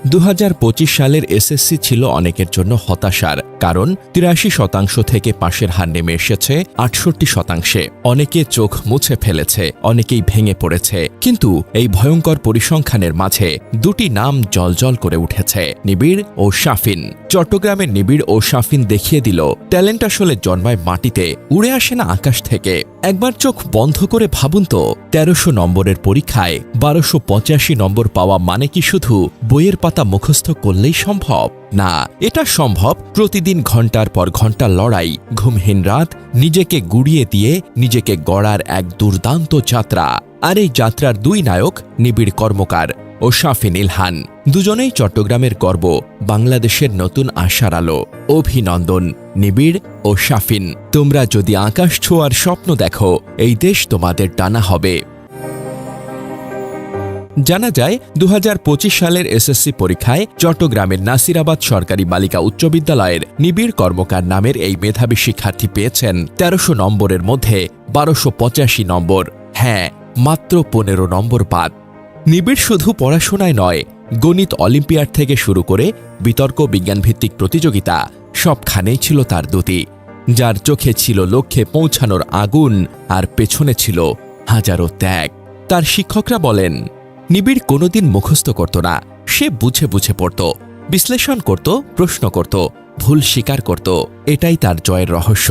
2025 সালের এসএসসি ছিল অনেকের জন্য হতাশার, কারণ 83% থেকে পাশের হার নেমে এসেছে 68%। অনেকে চোখ মুছে ফেলেছে, অনেকেই ভেঙে পড়েছে। কিন্তু এই ভয়ঙ্কর পরিসংখ্যানের মাঝে দুটি নাম জ্বলজ্বল করে উঠেছে, নিবিড় ও শাফিন। চট্টগ্রামের নিবিড় ও শাফিন দেখিয়ে দিল, ট্যালেন্ট আসলে জন্মায় মাটিতে, উড়ে আসে না আকাশ থেকে। একবার চোখ বন্ধ করে ভাবুন তো, 1300 নম্বরের পরীক্ষায় 1285 নম্বর পাওয়া মানে কি শুধু বইয়ের পাতা মুখস্থ করলেই সম্ভব? না, এটা সম্ভব প্রতিদিন ঘন্টার পর ঘন্টা লড়াই, ঘুমহীন রাত, নিজেকে গুড়িয়ে দিয়ে নিজেকে গড়ার এক দুর্দান্ত যাত্রা। আর এই যাত্রার দুই নায়ক নিবিড় কর্মকার ও শাফিন ইলহান, দুজনেই চট্টগ্রামের গর্ব, বাংলাদেশের নতুন আশার আলো। অভিনন্দন নিবিড় ও শাফিন, তোমরা যদি আকাশ ছোঁয়ার স্বপ্ন দেখো, এই দেশ তোমাদের টানা হবে। জানা যায় 2025 সালের এসএসসি পরীক্ষায় চট্টগ্রামের নাসিরাবাদ সরকারি বালিকা উচ্চ বিদ্যালয়ের নিবিড় কর্মকার নামের এই মেধাবী শিক্ষার্থী পেয়েছেন 1300 নম্বরের মধ্যে 1285 নম্বর। হ্যাঁ, মাত্র 15 নম্বর বাদ। নিবিড় শুধু পড়াশোনায় নয়, গণিত অলিম্পিয়াড থেকে শুরু করে বিতর্ক বিজ্ঞানভিত্তিক প্রতিযোগিতা সবখানেই ছিল তার দুটি। যার চোখে ছিল লক্ষ্যে পৌঁছানোর আগুন, আর পেছনে ছিল হাজারো ত্যাগ। তার শিক্ষকরা বলেন, নিবিড় কোনোদিন মুখস্থ করত না, সে বুঝে বুঝে পড়ত, বিশ্লেষণ করত, প্রশ্ন করত, ভুল স্বীকার করত। এটাই তার জয়ের রহস্য।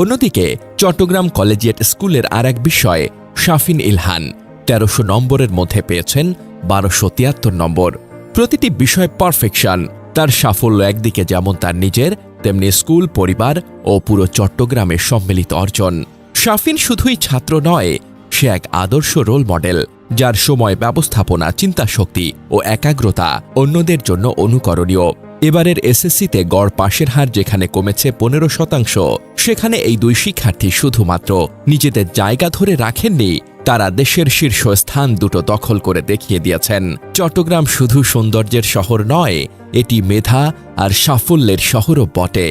অন্যদিকে চট্টগ্রাম কলেজিয়েট স্কুলের আর এক বিষয় শাফিন ইলহান 1300 নম্বরের মধ্যে পেয়েছেন 1273 নম্বর। প্রতিটি বিষয় পারফেকশন। তার সাফল্য একদিকে যেমন তার নিজের, তেমনি স্কুল, পরিবার ও পুরো চট্টগ্রামের সম্মিলিত অর্জন। শাফিন শুধুই ছাত্র নয়, সে এক আদর্শ রোল মডেল, যার সময় ব্যবস্থাপনা, চিন্তাশক্তি ও একাগ্রতা অন্যদের জন্য অনুকরণীয়। এবারের এসএসসিতে গড় পাশের হার যেখানে কমেছে 15%, সেখানে এই দুই শিক্ষার্থী শুধুমাত্র নিজেদের জায়গা ধরে রাখেননি, তারা দেশের শীর্ষস্থান দুটো দখল করে দেখিয়ে দিয়েছেন। চট্টগ্রাম শুধু সৌন্দর্যের শহর নয়, এটি মেধা আর সাফল্যের শহরও বটে।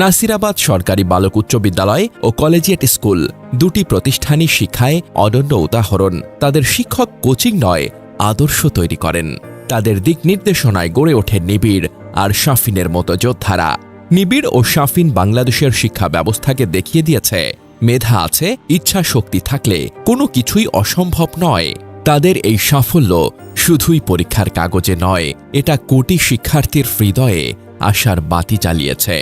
নাসিরাবাদ সরকারি বালক উচ্চ বিদ্যালয় ও কলেজিয়েট স্কুল দুটি প্রতিষ্ঠানই শিক্ষায় অনন্য উদাহরণ। তাদের শিক্ষক কোচিং নয়, আদর্শ তৈরি করেন। তাদের দিক নির্দেশনায় গড়ে ওঠে নিবিড় আর শাফিনের মতো যোদ্ধারা। নিবিড় ও শাফিন বাংলাদেশের শিক্ষা ব্যবস্থাকে দেখিয়ে দিয়েছে, মেধা আছে, ইচ্ছা শক্তি থাকলে কোনো কিছুই অসম্ভব নয়। তাদের এই সাফল্য শুধুই পরীক্ষার কাগজে নয়, এটা কোটি শিক্ষার্থীর হৃদয়ে আশার বাতি জ্বালিয়েছে।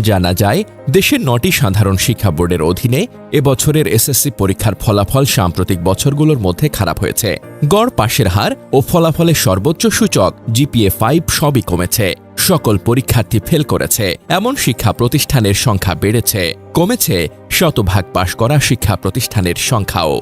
জানা যায়, দেশের 9টি সাধারণ শিক্ষা বোর্ডের অধীনে এবছরের এসএসসি পরীক্ষার ফলাফল সাম্প্রতিক বছরগুলোর মধ্যে খারাপ হয়েছে। গড় পাশের হার ও ফলাফলের সর্বোচ্চ সূচক জিপিএ 5 সবই কমেছে। সকল পরীক্ষার্থী ফেল করেছে। এমন শিক্ষা প্রতিষ্ঠানের সংখ্যা বেড়েছে, কমেছে শতভাগ পাশ করা শিক্ষা প্রতিষ্ঠানের সংখ্যাও।